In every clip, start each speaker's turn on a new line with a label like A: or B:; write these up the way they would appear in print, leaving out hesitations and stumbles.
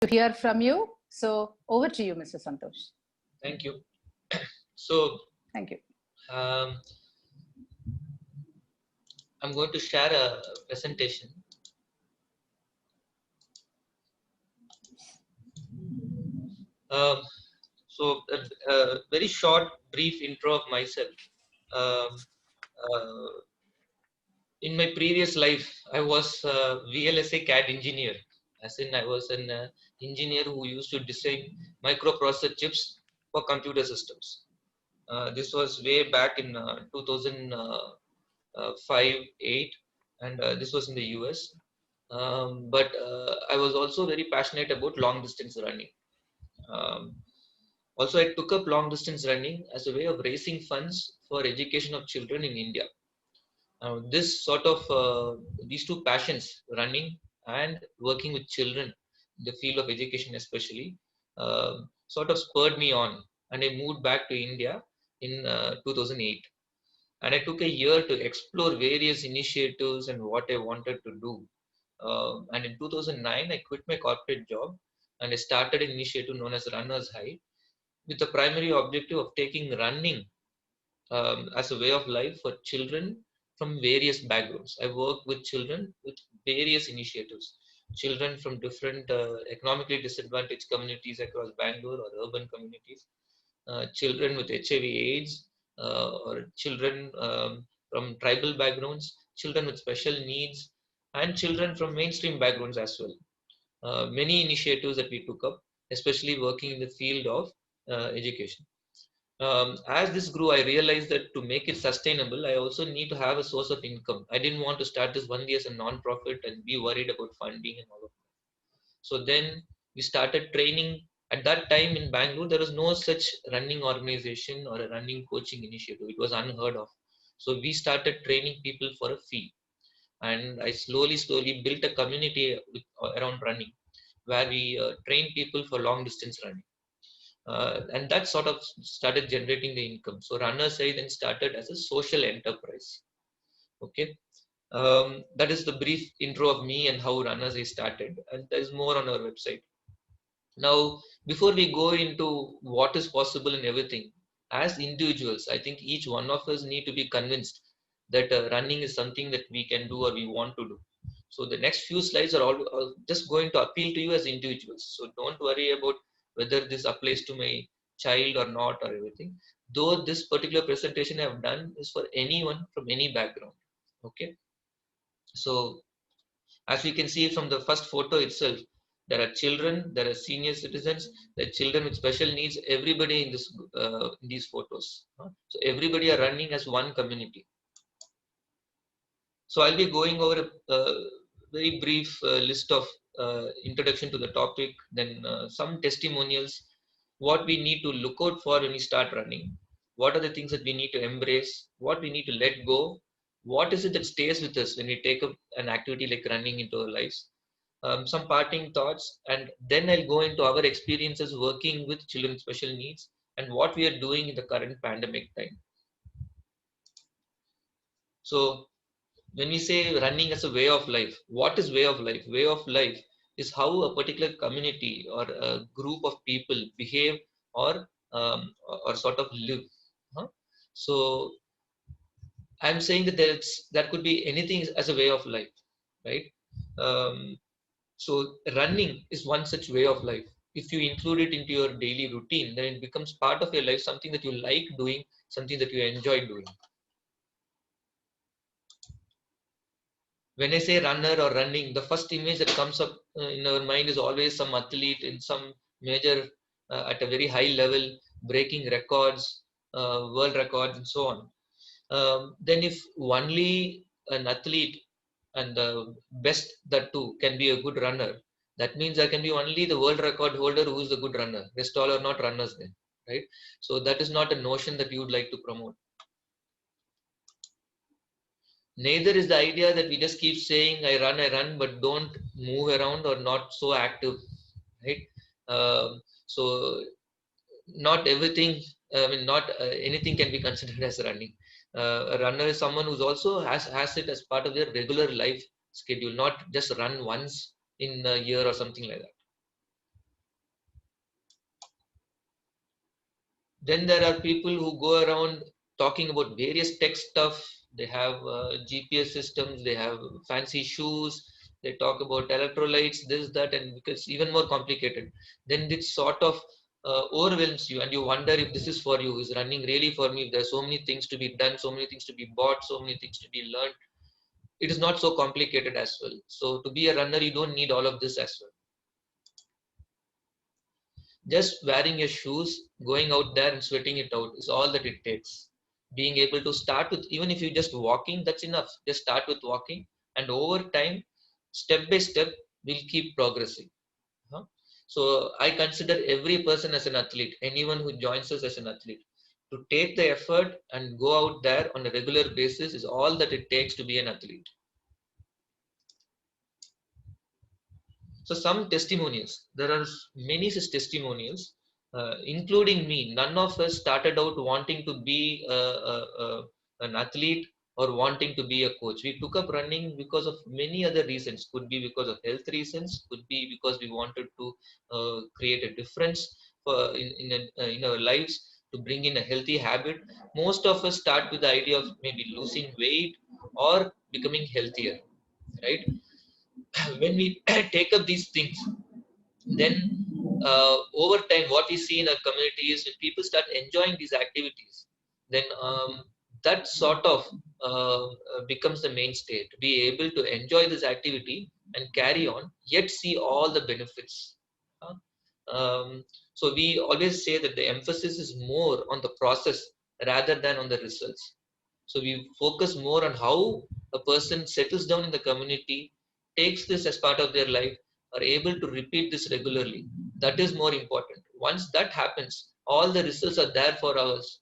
A: to hear from you. So over to you, Mr. Santosh.
B: Thank you. So,
A: thank you.
B: I'm going to share a presentation. So, a very short, brief intro of myself. Um, in my previous life, I was a VLSI CAD engineer. As in, I was an engineer who used to design microprocessor chips for computer systems. This was way back in 2005, 8, and this was in the US. But I was also very passionate about long distance running. Um, Also, I took up long distance running as a way of raising funds for education of children in India. This sort of these two passions, running and working with children in the field of education especially, sort of spurred me on, and I moved back to India in 2008. And I took a year to explore various initiatives and what I wanted to do. And in 2009, I quit my corporate job and I started an initiative known as Runners High, with the primary objective of taking running as a way of life for children from various backgrounds. I work with children with various initiatives, children from different economically disadvantaged communities across Bangalore or urban communities, children with HIV/AIDS, or children from tribal backgrounds, children with special needs, and children from mainstream backgrounds as well. Many initiatives that we took up, especially working in the field of education. As this grew, I realized that to make it sustainable, I also need to have a source of income. I didn't want to start this only as a non-profit and be worried about funding and all of that. So then we started training. At that time in Bangalore, there was no such running organization or a running coaching initiative. It was unheard of. So we started training people for a fee. And I slowly built a community around running, where we train people for long distance running. And that sort of started generating the income. So Runners High then started as a social enterprise. Okay, that is the brief intro of me and how Runners High started, and there is more on our website. Now, before we go into what is possible and everything, as individuals, I think each one of us need to be convinced that running is something that we can do or we want to do. So the next few slides are all just going to appeal to you as individuals. So don't worry about whether this applies to my child or not or everything. Though this particular presentation I have done is for anyone from any background. Okay. So as we can see from the first photo itself, there are children, there are senior citizens, there are children with special needs, everybody in this in these photos. So everybody are running as one community. So I'll be going over a very brief list of introduction to the topic, then some testimonials, what we need to look out for when we start running, what are the things that we need to embrace, what we need to let go, what is it that stays with us when we take up an activity like running into our lives, some parting thoughts, and then I'll go into our experiences working with children with special needs and what we are doing in the current pandemic time. So when we say running as a way of life, what is way of life? Way of life is how a particular community or a group of people behave or or sort of live. Huh? So I'm saying that that could be anything as a way of life, right? Um, so running is one such way of life. If you include it into your daily routine, then it becomes part of your life, something that you like doing, something that you enjoy doing. When I say runner or running, the first image that comes up in our mind is always some athlete in some major, at a very high level, breaking records, world records, and so on. Then, if only an athlete and the best that too can be a good runner, that means there can be only the world record holder who is the good runner. Rest all are not runners then, right? So that is not a notion that you would like to promote. Neither is the idea that we just keep saying I run, but don't move around or not so active, right? So not everything, I mean, not anything can be considered as running. A runner is someone who's also has it as part of their regular life schedule, not just run once in a year or something like that. Then there are people who go around talking about various tech stuff. They have GPS systems, they have fancy shoes, they talk about electrolytes, this, that, and because even more complicated. Then it sort of overwhelms you, and you wonder if this is for you. Is running really for me? There are so many things to be done, so many things to be bought, so many things to be learned. It is not so complicated as well. So to be a runner, you don't need all of this as well. Just wearing your shoes, going out there and sweating it out is all that it takes. Being able to start with, even if you're just walking, that's enough. Just start with walking, and over time, step by step, we'll keep progressing. Huh? So I consider every person as an athlete, anyone who joins us as an athlete. To take the effort and go out there on a regular basis is all that it takes to be an athlete. So some testimonials, there are many such testimonials, including me. None of us started out wanting to be an athlete or wanting to be a coach. We took up running because of many other reasons. Could be because of health reasons. Could be because we wanted to create a difference in our lives, to bring in a healthy habit. Most of us start with the idea of maybe losing weight or becoming healthier, right? When we take up these things, then over time what we see in our community is when people start enjoying these activities, then that sort of becomes the mainstay, to be able to enjoy this activity and carry on yet see all the benefits. Uh, so we always say that the emphasis is more on the process rather than on the results. So we focus more on how a person settles down in the community, takes this as part of their life, are able to repeat this regularly. That is more important. Once that happens, all the results are there for us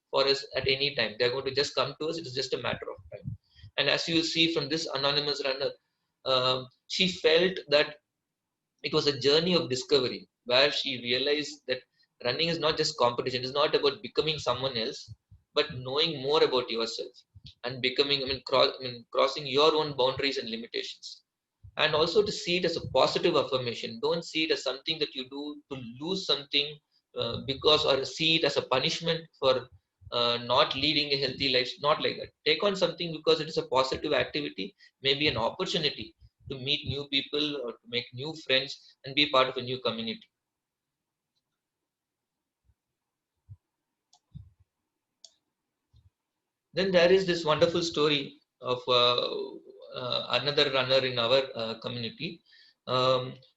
B: at any time. They're going to just come to us. It is just a matter of time. And as you will see from this anonymous runner, she felt that it was a journey of discovery where she realized that running is not just competition. It's not about becoming someone else, but knowing more about yourself and becoming, crossing your own boundaries and limitations. And also to see it as a positive affirmation. Don't see it as something that you do to lose something because, or see it as a punishment for not leading a healthy life. Not like that. Take on something because it is a positive activity, maybe an opportunity to meet new people or to make new friends and be part of a new community. Then there is this wonderful story of another runner in our community.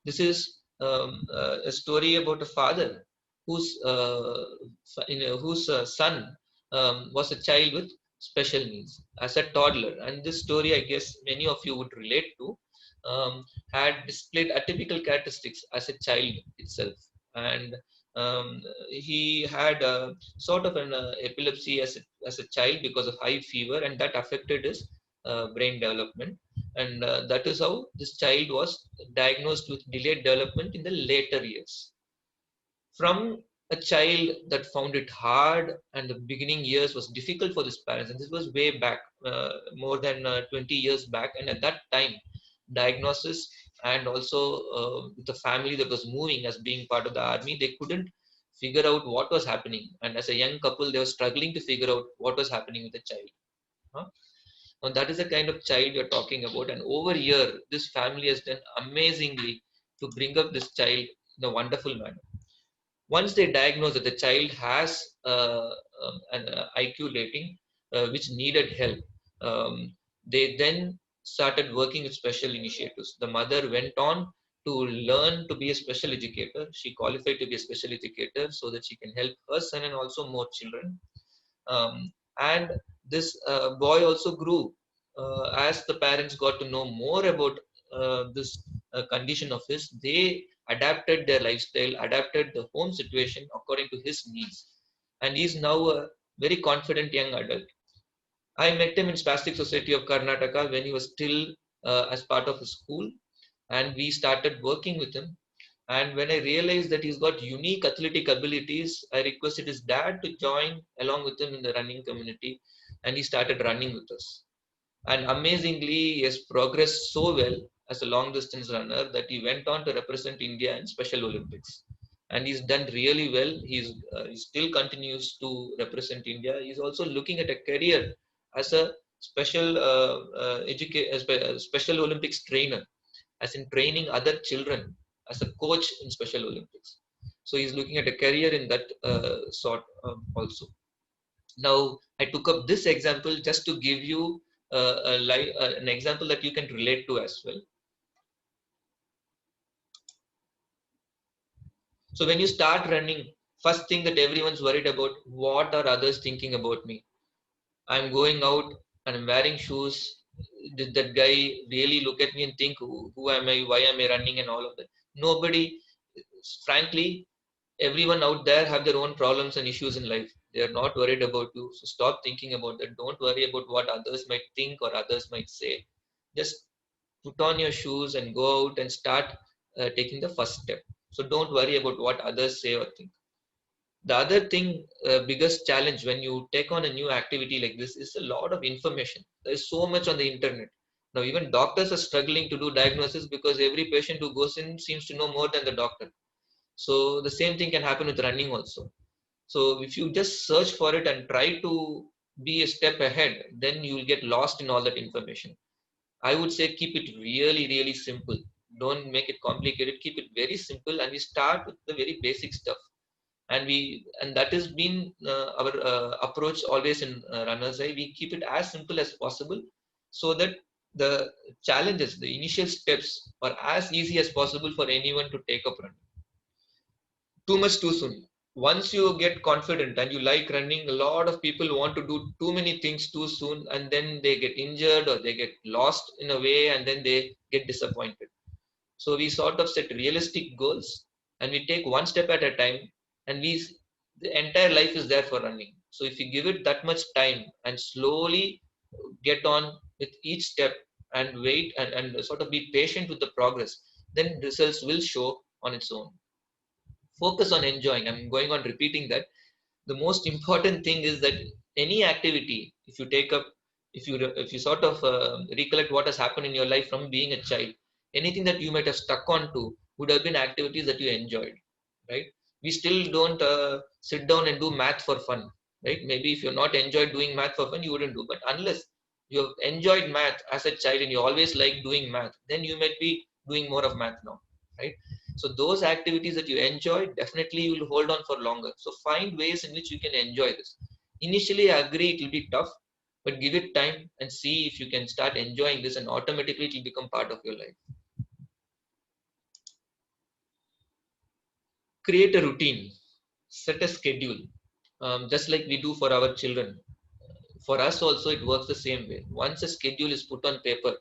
B: This is a story about a father whose son was a child with special needs as a toddler, and this story, I guess, many of you would relate to. Had displayed atypical characteristics as a child itself, and he had a sort of an epilepsy as a child because of high fever, and that affected his brain development. And that is how this child was diagnosed with delayed development in the later years. From a child that found it hard and the beginning years was difficult for his parents, and this was way back, more than 20 years back, and at that time, diagnosis and also with the family that was moving as being part of the army, they couldn't figure out what was happening, and as a young couple, they were struggling to figure out what was happening with the child. Huh? Now that is the kind of child you're talking about, and over here, this family has done amazingly to bring up this child in a wonderful manner. Once they diagnose that the child has an IQ rating which needed help, they then started working with special initiatives. The mother went on to learn to be a special educator. She qualified to be a special educator so that she can help her son and also more children. And this boy also grew as the parents got to know more about this condition of his. They adapted their lifestyle, adapted the home situation according to his needs, and he's now a very confident young adult. I met him in Spastic Society of Karnataka when he was still as part of his school, and we started working with him. And when I realized that he's got unique athletic abilities, I requested his dad to join along with him in the running community, and he started running with us. And amazingly, he has progressed so well as a long distance runner that he went on to represent India in Special Olympics. and he's done really well. He still continues to represent India. He's also looking at a career as a special Olympics trainer, as in training other children as a coach in Special Olympics. So he's looking at a career in that sort also. Now, I took up this example just to give you an example that you can relate to as well. So when you start running, first thing that everyone's worried about, what are others thinking about me? I'm going out and I'm wearing shoes. Did that guy really look at me and think, who am I? Why am I running? And all of that. Nobody, frankly, everyone out there have their own problems and issues in life. They are not worried about you. So stop thinking about that. Don't worry about what others might think or others might say. Just put on your shoes and go out and start taking the first step. So don't worry about what others say or think. The other thing, biggest challenge when you take on a new activity like this is a lot of information. There's so much on the internet. Now, even doctors are struggling to do diagnosis because every patient who goes in seems to know more than the doctor. So the same thing can happen with running also. So if you just search for it and try to be a step ahead, then you will get lost in all that information. I would say keep it really, really simple. Don't make it complicated. Keep it very simple, and we start with the very basic stuff. And that has been our approach always in Runners High. We keep it as simple as possible, so that the challenges, the initial steps, are as easy as possible for anyone to take up running. Too much too soon. Once you get confident and you like running, a lot of people want to do too many things too soon, and then they get injured or they get lost in a way, and then they get disappointed. So we sort of set realistic goals, and we take one step at a time, and the entire life is there for running. So if you give it that much time and slowly get on with each step and wait and sort of be patient with the progress, then results will show on its own. Focus on enjoying. I'm going on repeating that. The most important thing is that any activity, if you take up, if you sort of recollect what has happened in your life from being a child, anything that you might have stuck on to would have been activities that you enjoyed, right? We still don't sit down and do math for fun, right? Maybe if you're not enjoyed doing math for fun, you wouldn't do. But unless you have enjoyed math as a child and you always like doing math, then you might be doing more of math now, right? So those activities that you enjoy, definitely you will hold on for longer. So find ways in which you can enjoy this. Initially, I agree it will be tough, but give it time and see if you can start enjoying this, and automatically it will become part of your life. Create a routine, set a schedule, just like we do for our children. For us also, it works the same way. Once a schedule is put on paper,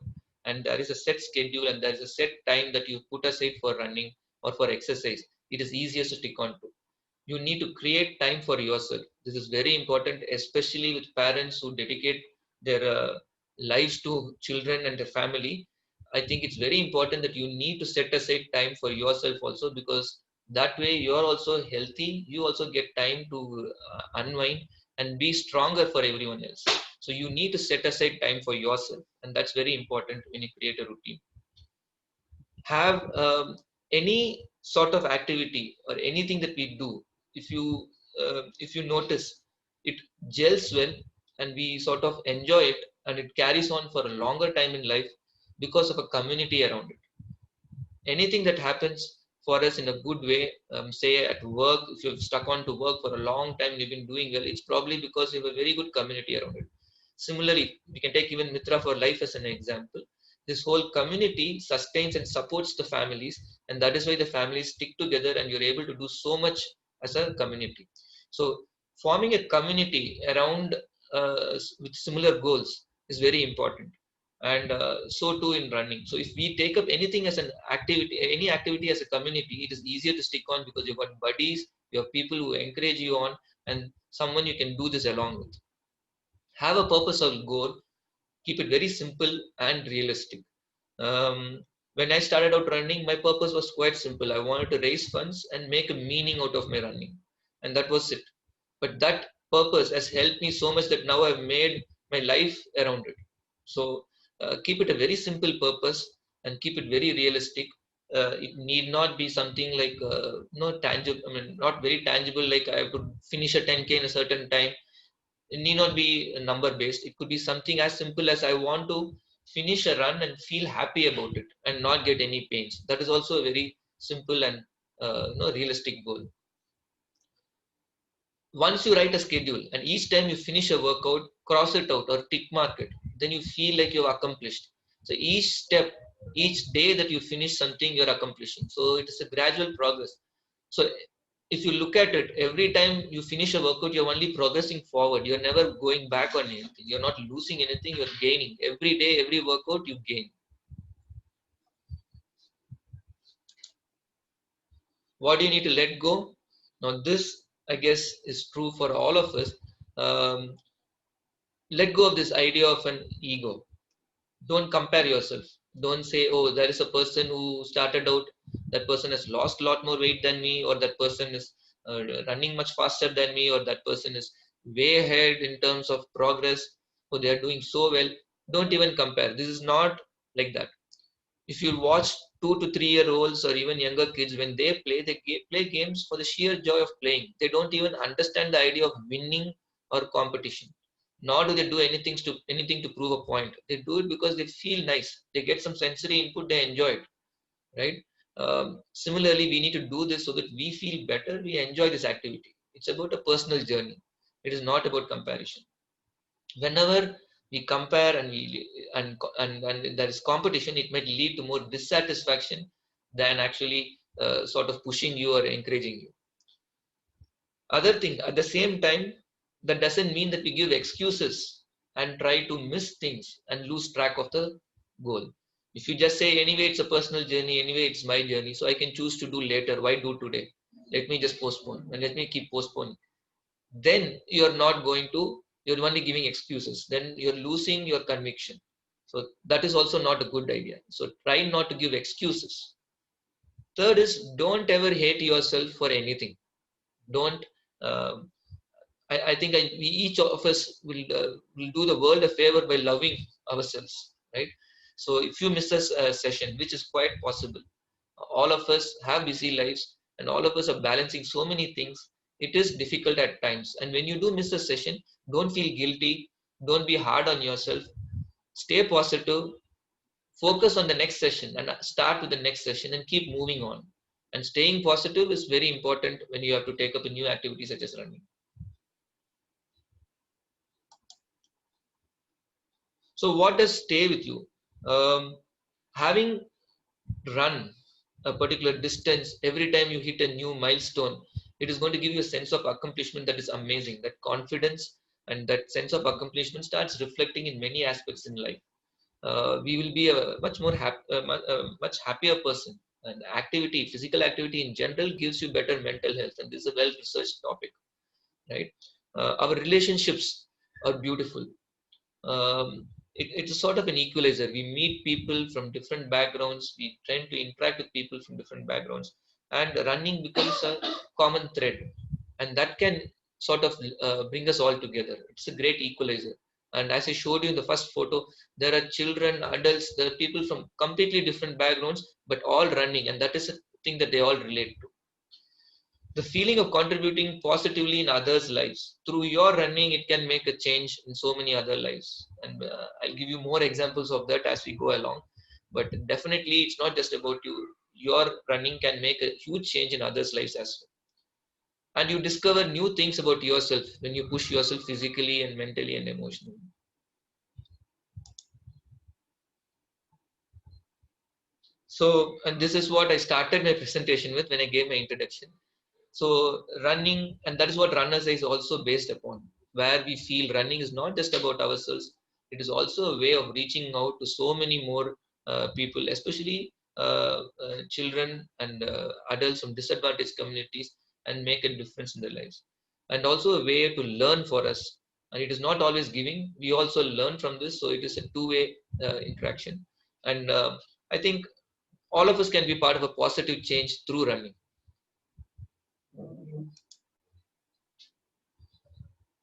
B: and there is a set schedule and there is a set time that you put aside for running or for exercise, it is easiest to stick on to. You need to create time for yourself. This is very important, especially with parents who dedicate their lives to children and their family. I think it's very important that you need to set aside time for yourself also, because that way you're also healthy. You also get time to unwind and be stronger for everyone else. So you need to set aside time for yourself, and that's very important when you create a routine. Have any sort of activity or anything that we do, if you notice, it gels well and we sort of enjoy it, and it carries on for a longer time in life because of a community around it. Anything that happens for us in a good way, say at work, if you've stuck on to work for a long time and you've been doing well, it's probably because you have a very good community around it. Similarly, we can take even Mitra for Life as an example. This whole community sustains and supports the families, and that is why the families stick together and you're able to do so much as a community. So forming a community around with similar goals is very important, and so too in running. So if we take up anything as an activity, any activity as a community, it is easier to stick on because you've got buddies, you have people who encourage you on, and someone you can do this along with. Have a purpose or goal. Keep it very simple and realistic. When I started out running, my purpose was quite simple. I wanted to raise funds and make a meaning out of my running, and that was it. But that purpose has helped me so much that now I've made my life around it. So keep it a very simple purpose and keep it very realistic. It need not be something like no tangible. I mean, not very tangible. Like I have to finish a 10K in a certain time. It need not be number based. It could be something as simple as I want to finish a run and feel happy about it and not get any pains. That is also a very simple and realistic goal. Once you write a schedule and each time you finish a workout, cross it out or tick mark it, then you feel like you've accomplished. So each step, each day that you finish something, you're accomplishing. So it is a gradual progress. So if you look at it, every time you finish a workout, you're only progressing forward. You're never going back on anything. You're not losing anything, you're gaining. Every day, every workout, you gain. What do you need to let go? Now, this, I guess, is true for all of us. Let go of this idea of an ego. Don't compare yourself. Don't say, oh, there is a person who started out, that person has lost a lot more weight than me, or that person is running much faster than me, or that person is way ahead in terms of progress, or they are doing so well. Don't even compare. This is not like that. If you watch 2 to 3 year olds or even younger kids, when they play games for the sheer joy of playing. They don't even understand the idea of winning or competition, nor do they do anything to prove a point. They do it because they feel nice. They get some sensory input. They enjoy it, right? Similarly, we need to do this so that we feel better. We enjoy this activity. It's about a personal journey. It is not about comparison. Whenever we compare and there is competition, it might lead to more dissatisfaction than actually sort of pushing you or encouraging you. Other thing, at the same time, that doesn't mean that we give excuses and try to miss things and lose track of the goal. If you just say, anyway, it's a personal journey, anyway, it's my journey, so I can choose to do later, why do today? Let me just postpone and let me keep postponing. Then you're not going to, you're only giving excuses. Then you're losing your conviction. So that is also not a good idea. So try not to give excuses. Third is, don't ever hate yourself for anything. Don't um, I think we each of us will do the world a favor by loving ourselves, right? So if you miss a session, which is quite possible, all of us have busy lives and all of us are balancing so many things. It is difficult at times, and when you do miss a session, don't feel guilty. Don't be hard on yourself. Stay positive. Focus on the next session and start with the next session and keep moving on. And staying positive is very important when you have to take up a new activity such as running. So what does stay with you? Having run a particular distance, every time you hit a new milestone, it is going to give you a sense of accomplishment that is amazing. That confidence and that sense of accomplishment starts reflecting in many aspects in life. We will be a much happier person. And activity, physical activity in general, gives you better mental health, and this is a well-researched topic, right? Our relationships are beautiful. It's a sort of an equalizer. We meet people from different backgrounds. We tend to interact with people from different backgrounds, and running becomes a common thread, and that can sort of bring us all together. It's a great equalizer. And as I showed you in the first photo, there are children, adults, there are people from completely different backgrounds, but all running, and that is a thing that they all relate to. The feeling of contributing positively in others' lives through your running, it can make a change in so many other lives. And I'll give you more examples of that as we go along. But definitely, it's not just about you. Your running can make a huge change in others' lives as well. And you discover new things about yourself when you push yourself physically and mentally and emotionally. So, and this is what I started my presentation with when I gave my introduction. So running, and that is what runners is also based upon, where we feel running is not just about ourselves. It is also a way of reaching out to so many more people, especially children and adults from disadvantaged communities, and make a difference in their lives. And also a way to learn for us. And it is not always giving. We also learn from this. So it is a two-way interaction. And I think all of us can be part of a positive change through running.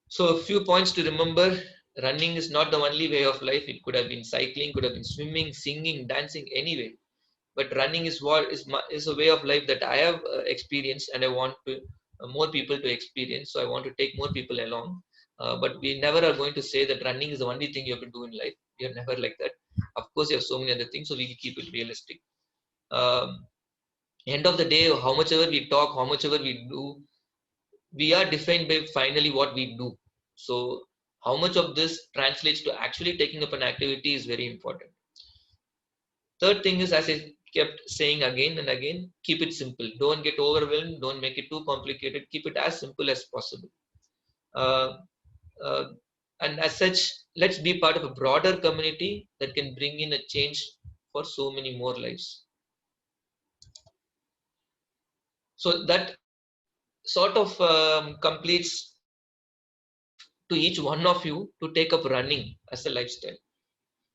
B: So a few points to remember: running is not the only way of life. It could have been cycling, could have been swimming, singing, dancing, anyway. but running is what is a way of life that I have experienced, and I want to, more people to experience. So I want to take more people along. But we never are going to say that running is the only thing you have to do in life. We are never like that. Of course, you have so many other things, so we keep it realistic. Um, End of the day, how much ever we talk, how much ever we do, we are defined by finally what we do. So how much of this translates to actually taking up an activity is very important. Third thing is, as I kept saying again and again, keep it simple. Don't get overwhelmed. Don't make it too complicated. Keep it as simple as possible. Uh, uh, and as such, let's be part of a broader community that can bring in a change for so many more lives. So that sort of completes to each one of you to take up running as a lifestyle.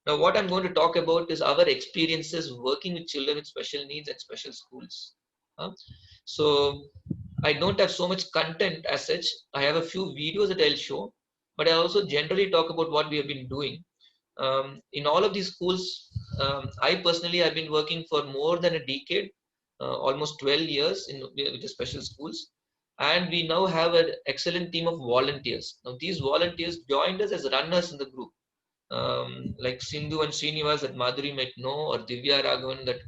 B: Now, what I'm going to talk about is our experiences working with children with special needs and special schools. So, I don't have so much content as such. I have a few videos that I'll show, but I also generally talk about what we have been doing. In all of these schools, I personally have been working for more than a decade, almost 12 years with the special schools. And we now have an excellent team of volunteers. Now, these volunteers joined us as runners in the group, like Sindhu and Srinivas that Madhuri might know, or Divya Raghavan that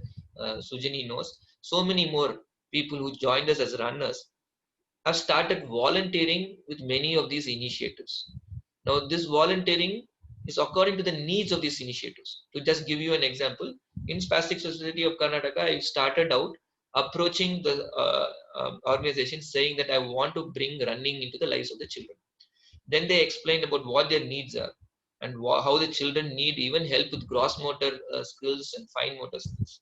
B: Sujani knows. So many more people who joined us as runners have started volunteering with many of these initiatives. Now, this volunteering is according to the needs of these initiatives. To just give you an example, in Spastic Society of Karnataka, I started out approaching the organization saying that I want to bring running into the lives of the children. Then they explained about what their needs are and how the children need even help with gross motor skills and fine motor skills.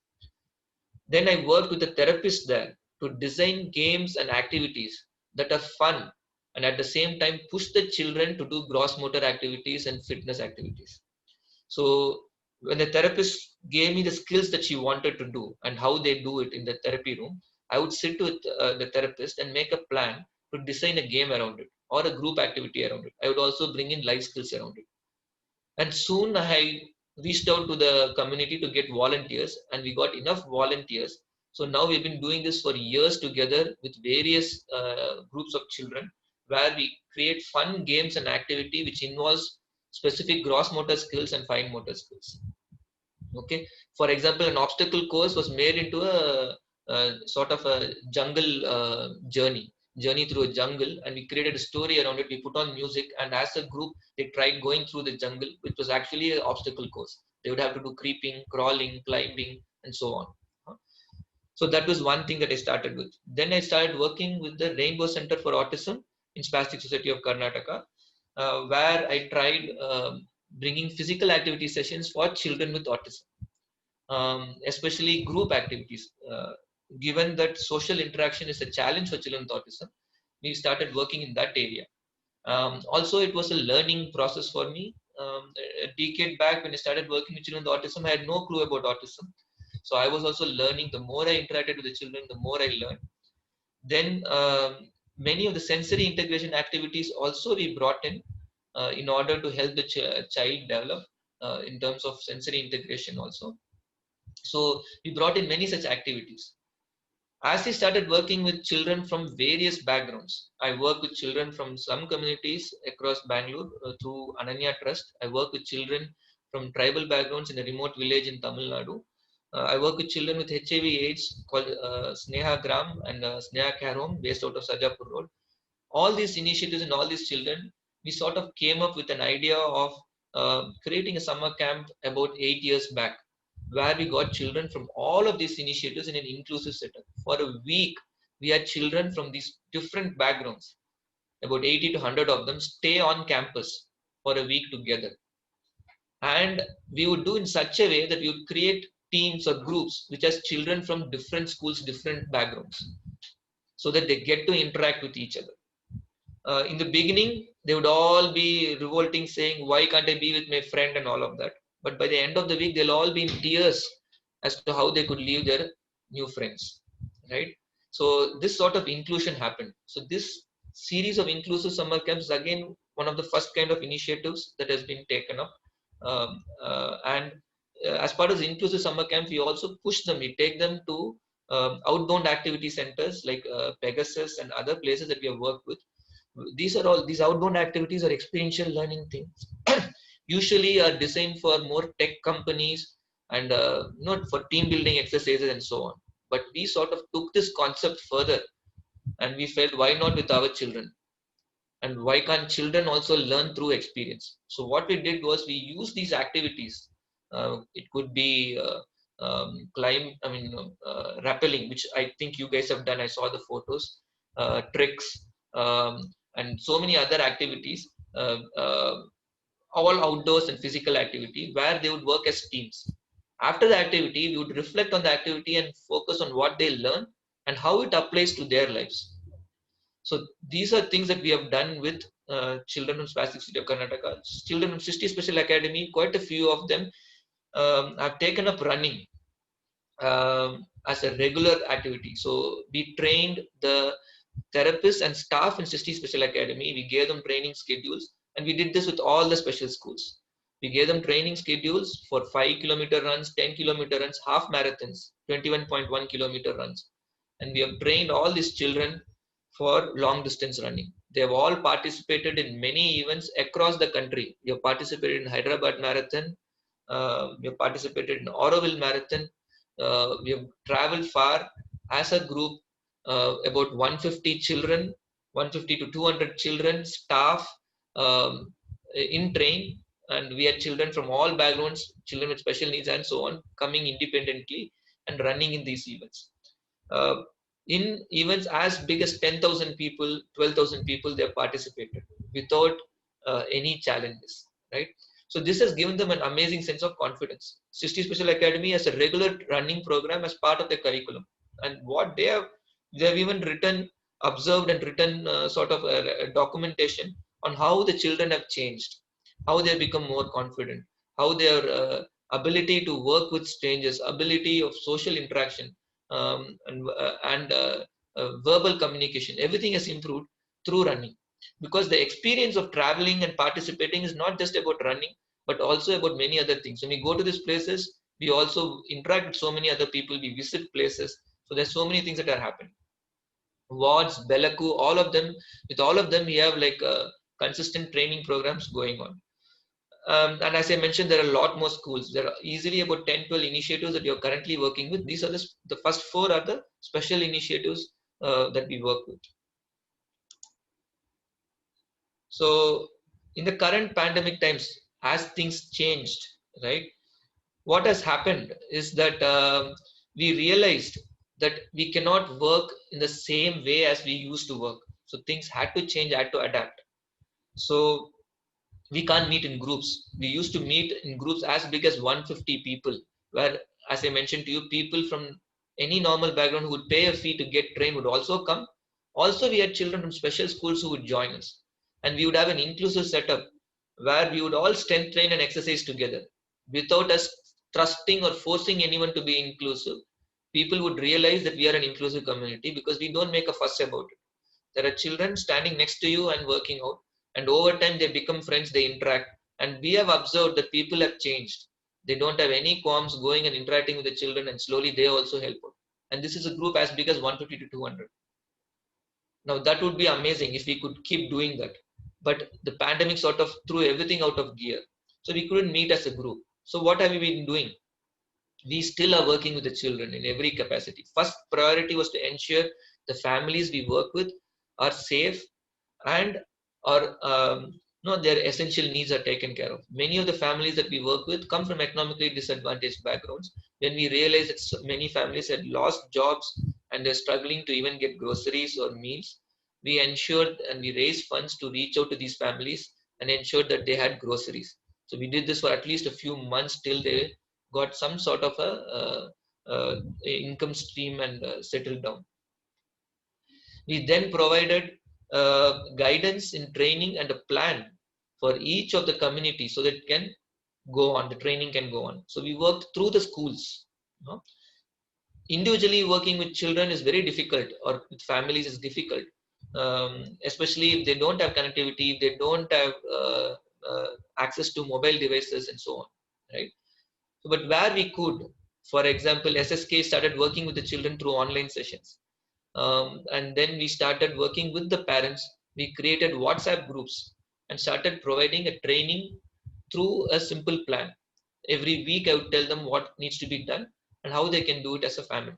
B: Then I worked with a therapist there to design games and activities that are fun and at the same time push the children to do gross motor activities and fitness activities. So when the therapist gave me the skills that she wanted to do and how they do it in the therapy room, I would sit with the therapist and make a plan to design a game around it or a group activity around it. I would also bring in life skills around it. And soon I reached out to the community to get volunteers, and we got enough volunteers. So now we've been doing this for years together with various groups of children, where we create fun games and activity which involves specific gross motor skills and fine motor skills. Okay, for example, an obstacle course was made into a sort of a jungle journey through a jungle, and we created a story around it. We put on music, and as a group they tried going through the jungle, which was actually an obstacle course. They would have to do creeping, crawling, climbing, and so on. So that was one thing that I started with. Then I started working with the Rainbow Center for Autism in Spastic Society of Karnataka, where I tried bringing physical activity sessions for children with autism, especially group activities. Given that social interaction is a challenge for children with autism, we started working in that area. Also, it was a learning process for me. A decade back, when I started working with children with autism, I had no clue about autism. So I was also learning. The more I interacted with the children, the more I learned. Then many of the sensory integration activities also we brought in order to help the child develop in terms of sensory integration also. So we brought in many such activities. As I started working with children from various backgrounds, I work with children from slum communities across Bangalore through Ananya Trust. I work with children from tribal backgrounds in a remote village in Tamil Nadu. I work with children with HIV/AIDS called Sneha Gram and Sneha Care Home based out of Sajapur Road. All these initiatives and all these children, we sort of came up with an idea of creating a summer camp about 8 years back, where we got children from all of these initiatives in an inclusive setup. For a week, we had children from these different backgrounds, about 80 to 100 of them, stay on campus for a week together. And we would do in such a way that we would create teams or groups which has children from different schools, different backgrounds, so that they get to interact with each other. In the beginning, they would all be revolting, saying, "Why can't I be with my friend?" and all of that. But by the end of the week, they'll all be in tears as to how they could leave their new friends, right? So this sort of inclusion happened. So this series of inclusive summer camps is again one of the first kind of initiatives that has been taken up, and as part of the inclusive summer camp, we also push them. We take them to outbound activity centers like Pegasus and other places that we have worked with. These outbound activities are experiential learning things. Usually are designed for more tech companies and not for team building exercises and so on. But we sort of took this concept further, and we felt, why not with our children? And why can't children also learn through experience? So what we did was we used these activities. It could be rappelling, which I think you guys have done. I saw the photos, tricks, and so many other activities, all outdoors and physical activity, where they would work as teams. After the activity, we would reflect on the activity and focus on what they learn and how it applies to their lives. So these are things that we have done with children from Spastic City of Karnataka. Children from Srishti Special Academy, quite a few of them have taken up running as a regular activity. So we trained the therapists and staff in Srishti Special Academy. We gave them training schedules, and we did this with all the special schools. We gave them training schedules for 5-kilometer runs, 10-kilometer runs, half marathons, 21.1-kilometer runs. And we have trained all these children for long distance running. They have all participated in many events across the country. We have participated in Hyderabad Marathon. We have participated in Auroville Marathon. We have traveled far as a group, about 150 children, 150 to 200 children, staff in train. And we had children from all backgrounds, children with special needs and so on, coming independently and running in these events. In events as big as 10,000 people, 12,000 people, they have participated without any challenges, right? So this has given them an amazing sense of confidence. Srishti Special Academy has a regular running program as part of their curriculum. And what they have even written, observed and written sort of a documentation on how the children have changed, how they have become more confident, how their ability to work with strangers, ability of social interaction, and verbal communication, everything has improved through running. Because the experience of traveling and participating is not just about running, but also about many other things. When we go to these places, we also interact with so many other people, we visit places. So there's so many things that are happening. Wards, Belaku, all of them, with all of them, we have like consistent training programs going on. And as I mentioned, there are a lot more schools. There are easily about 10-12 initiatives that you're currently working with. These are the first 4 are the special initiatives that we work with. So in the current pandemic times, as things changed, right, what has happened is that we realized that we cannot work in the same way as we used to work. So things had to change, had to adapt. So we can't meet in groups. We used to meet in groups as big as 150 people, where, as I mentioned to you, people from any normal background who would pay a fee to get trained would also come. Also, we had children from special schools who would join us. And we would have an inclusive setup where we would all strength train and exercise together without us trusting or forcing anyone to be inclusive. People would realize that we are an inclusive community because we don't make a fuss about it. There are children standing next to you and working out, and over time they become friends, they interact, and we have observed that people have changed. They don't have any qualms going and interacting with the children, and slowly they also help out. And this is a group as big as 150 to 200. Now that would be amazing if we could keep doing that, but the pandemic sort of threw everything out of gear, so we couldn't meet as a group. So what have we been doing? We still are working with the children in every capacity. First priority was to ensure the families we work with are safe and are their essential needs are taken care of. Many of the families that we work with come from economically disadvantaged backgrounds. When we realized that many families had lost jobs and they're struggling to even get groceries or meals, we ensured and we raised funds to reach out to these families and ensured that they had groceries. So we did this for at least a few months till they got some sort of a income stream and settled down. We then provided guidance in training and a plan for each of the community so that it can go on, the training can go on. So we worked through the schools. Individually working with children is very difficult, or with families is difficult, especially if they don't have connectivity, if they don't have access to mobile devices and so on, right? But where we could, for example, SSK started working with the children through online sessions. And then we started working with the parents. We created WhatsApp groups and started providing a training through a simple plan. Every week, I would tell them what needs to be done and how they can do it as a family.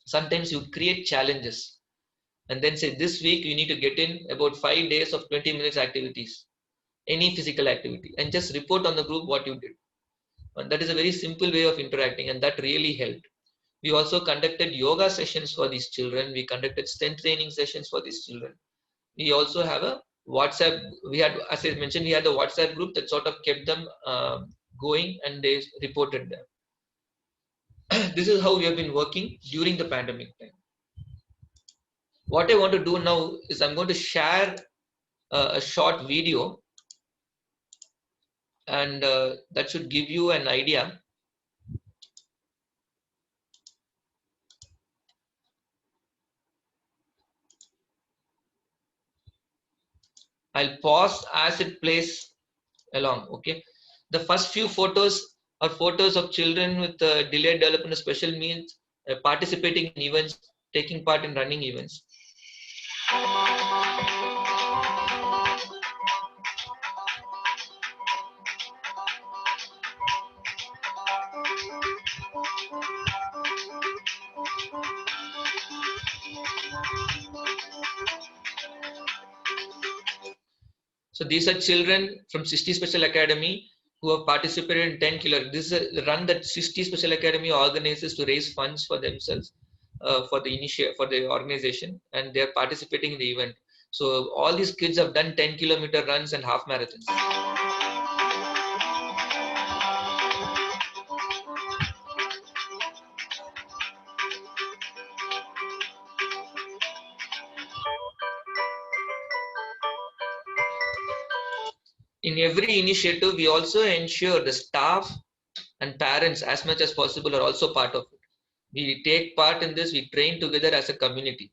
B: Sometimes you create challenges and then say, this week you need to get in about 5 days of 20 minutes activities, any physical activity, and just report on the group what you did. And that is a very simple way of interacting, and that really helped. We also conducted yoga sessions for these children. We conducted strength training sessions for these children. We also have a WhatsApp. We had, as I mentioned, we had a WhatsApp group that sort of kept them going, and they reported them. This is how we have been working during the pandemic time. What I want to do now is I'm going to share a short video, and that should give you an idea. I'll pause as it plays along. Okay, the first few photos are photos of children with delayed development of special needs participating in events, taking part in running events. So these are children from Srishti Special Academy who have participated in 10 kilometers. This is a run that Srishti Special Academy organizes to raise funds for themselves, for the organization, and they are participating in the event. So all these kids have done 10-kilometer runs and half marathons. In every initiative, we also ensure the staff and parents as much as possible are also part of it. We take part in this, we train together as a community.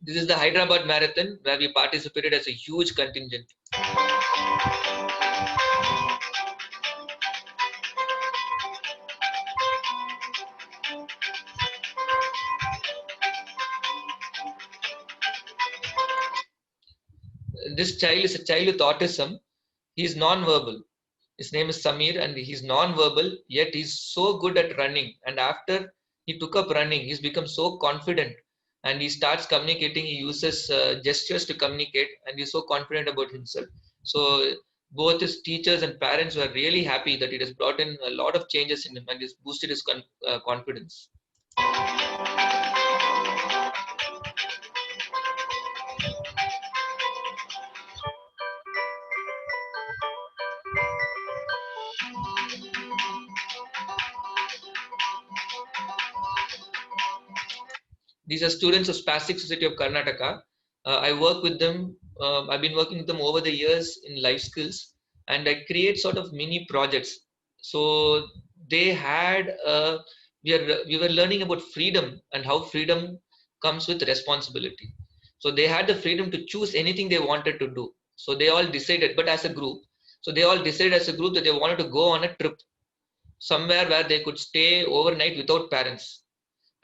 B: This is the Hyderabad Marathon where we participated as a huge contingent. This child is a child with autism. He is non-verbal. His name is Samir, and he's non-verbal, yet he's so good at running. And after he took up running, he's become so confident, and he starts communicating. He uses gestures to communicate, and he's so confident about himself. So both his teachers and parents were really happy that it has brought in a lot of changes in him and has boosted his confidence. These are students of Spastic Society of Karnataka. I work with them. I've been working with them over the years in life skills, and I create sort of mini projects. So they had we were learning about freedom and how freedom comes with responsibility. So they had the freedom to choose anything they wanted to do. So they all decided, but as a group. So they all decided as a group that they wanted to go on a trip somewhere where they could stay overnight without parents.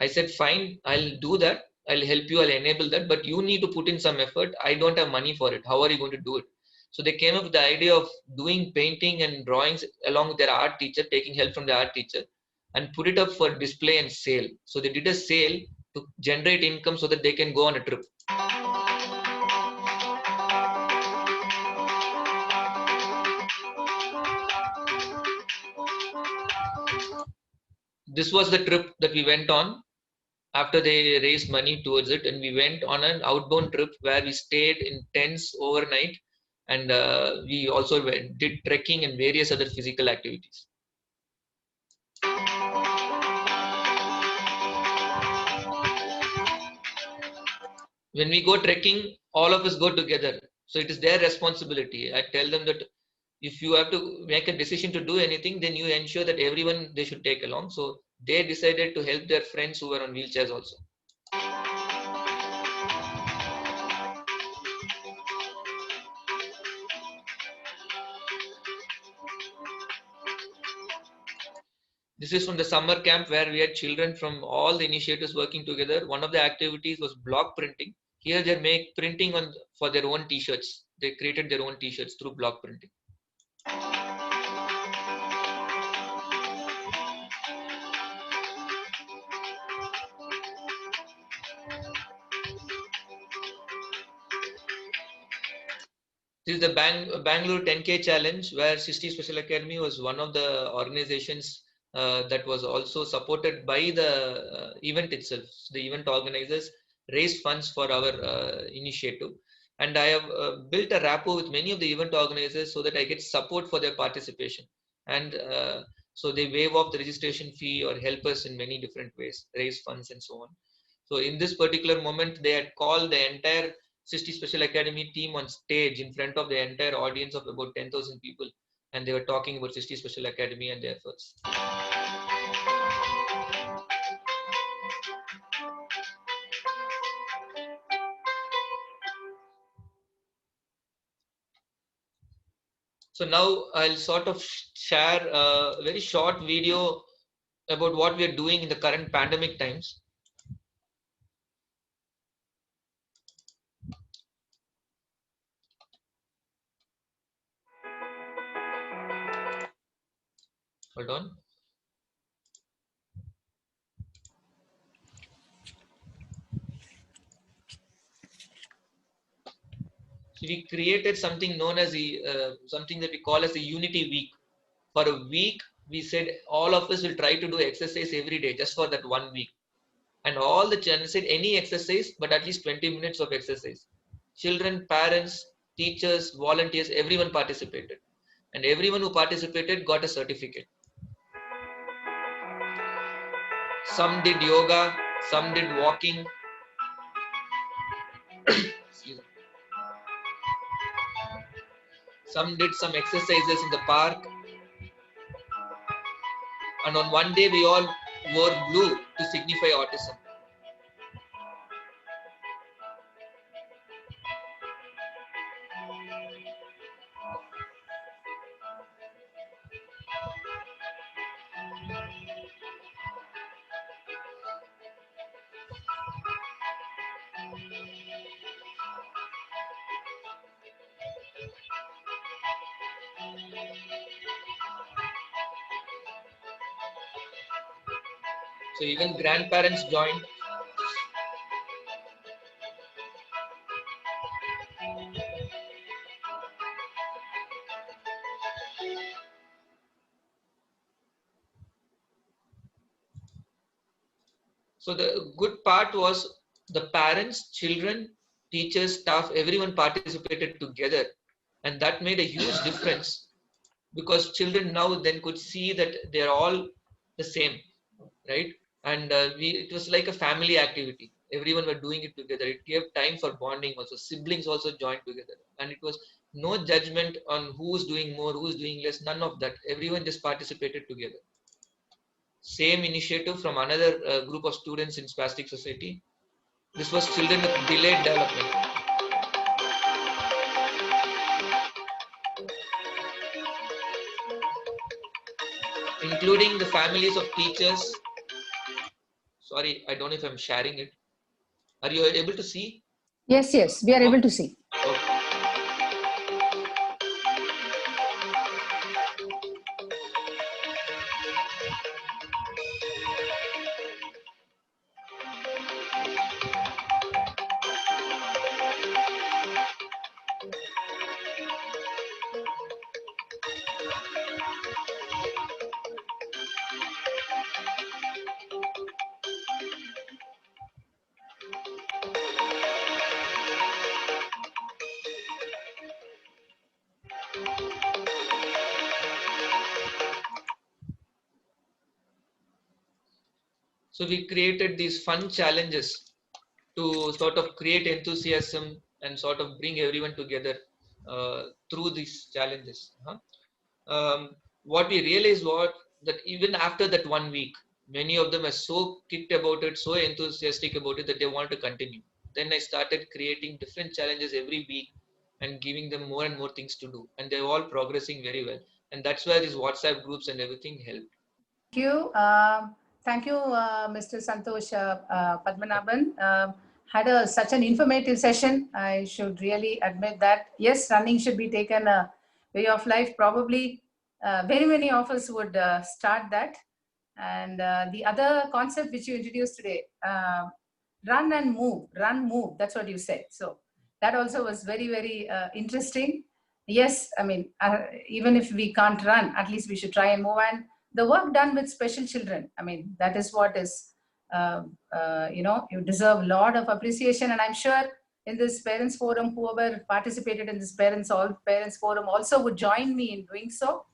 B: I said, fine, I'll do that. I'll help you. I'll enable that. But you need to put in some effort. I don't have money for it. How are you going to do it? So they came up with the idea of doing painting and drawings along with their art teacher, taking help from the art teacher, and put it up for display and sale. So they did a sale to generate income so that they can go on a trip. This was the trip that we went on after they raised money towards it, and we went on an outbound trip where we stayed in tents overnight, and we also did trekking and various other physical activities. When we go trekking, all of us go together, so it is their responsibility. I tell them that if you have to make a decision to do anything, then you ensure that everyone they should take along. So they decided to help their friends who were on wheelchairs also. This is from the summer camp where we had children from all the initiatives working together. One of the activities was block printing. Here they make printing on for their own t-shirts. They created their own t-shirts through block printing. This is the Bangalore 10K challenge where Srishti Special Academy was one of the organizations that was also supported by the event itself. The event organizers raised funds for our initiative. And I have built a rapport with many of the event organizers so that I get support for their participation. And so they waive off the registration fee or help us in many different ways, raise funds and so on. So in this particular moment, they had called the entire Srishti Special Academy team on stage in front of the entire audience of about 10,000 people. And they were talking about Srishti Special Academy and their efforts. So now I'll sort of share a very short video about what we are doing in the current pandemic times. Hold on. So we created something known as something that we call as the Unity Week. For a week, we said all of us will try to do exercise every day just for that 1 week. And all the children said any exercise, but at least 20 minutes of exercise. Children, parents, teachers, volunteers, everyone participated. And everyone who participated got a certificate. Some did yoga, some did walking. Some did some exercises in the park. And on one day, we all wore blue to signify autism. So even grandparents joined. So the good part was the parents, children, teachers, staff, everyone participated together. And that made a huge difference because children now then could see that they're all the same, right? And it was like a family activity. Everyone were doing it together. It gave time for bonding also. Siblings also joined together. And it was no judgment on who's doing more, who's doing less, none of that. Everyone just participated together. Same initiative from another group of students in Spastic Society. This was children with delayed development. Including the families of teachers. Sorry, I don't know if I'm sharing it. Are you able to see?
A: Yes, we are able to see.
B: Okay. So we created these fun challenges to sort of create enthusiasm and sort of bring everyone together through these challenges. What we realized was that even after that 1 week, many of them are so kicked about it, so enthusiastic about it that they want to continue. Then I started creating different challenges every week and giving them more and more things to do. And they're all progressing very well. And that's where these WhatsApp groups and everything helped.
A: you. Thank you, Mr. Santosh Padmanabhan. Had such an informative session. I should really admit that. Yes, running should be taken a way of life. Probably very many of us would start that. And the other concept which you introduced today, run and move, run, move. That's what you said. So that also was very, very interesting. Yes, I mean, even if we can't run, at least we should try and move. And the work done with special children, I mean, that is what is, you deserve a lot of appreciation. And I'm sure in this parents forum, whoever participated in this parents forum also would join me in doing so.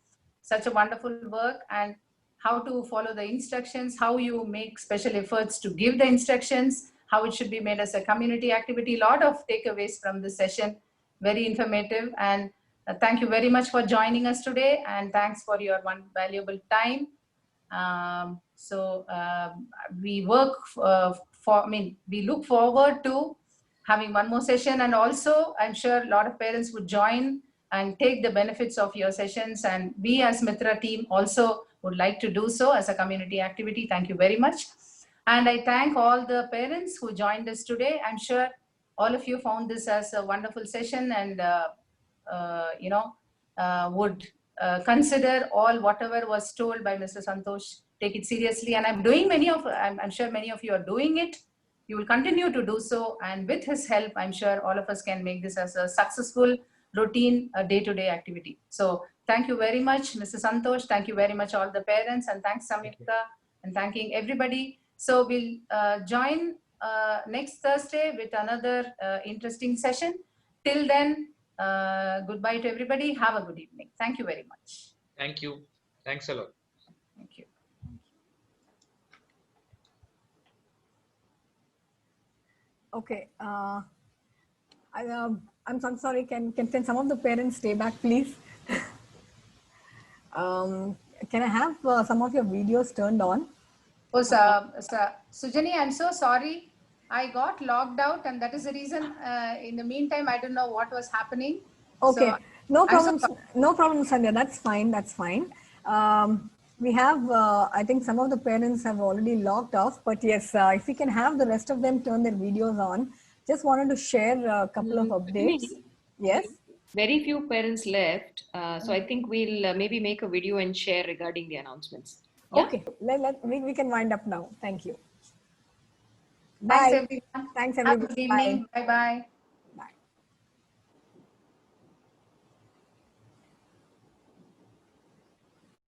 A: Such a wonderful work, and how to follow the instructions, how you make special efforts to give the instructions, how it should be made as a community activity. A lot of takeaways from this session, very informative. And thank you very much for joining us today, and thanks for your one valuable time. We work we look forward to having one more session, and also I'm sure a lot of parents would join and take the benefits of your sessions, and we as Mitra team also would like to do so as a community activity. Thank you very much. And I thank all the parents who joined us today. I'm sure all of you found this as a wonderful session, and would consider all whatever was told by Mr. Santosh, take it seriously. And I'm sure many of you are doing it. You will continue to do so. And with his help, I'm sure all of us can make this as a successful routine, day-to-day activity. So thank you very much, Mr. Santosh. Thank you very much, all the parents, and thanks, Samyukta, and thanking everybody. So we'll join next Thursday with another interesting session. Till then, goodbye to everybody. Have a good evening. Thank you very much.
B: Thank you. Thanks a lot.
A: Thank you.
C: Okay. I'm so sorry. Can some of the parents stay back, please? Can I have some of your videos turned on?
A: Oh, Sujani, I'm so sorry. I got logged out, and that is the reason. In the meantime, I don't know what was happening.
C: Okay,
A: so,
C: no problem. No problem, Sandhya. That's fine. That's fine. We have, I think some of the parents have already logged off, but yes, if we can have the rest of them turn their videos on. Just wanted to share a couple of updates. Yes.
D: Very few parents left. So I think we'll maybe make a video and share regarding the announcements. Yeah?
C: Okay, we can wind up now. Thank you.
A: Thanks,
C: Bye.
A: everyone.
C: Thanks,
A: Have
C: everyone.
A: a good evening. Bye-bye.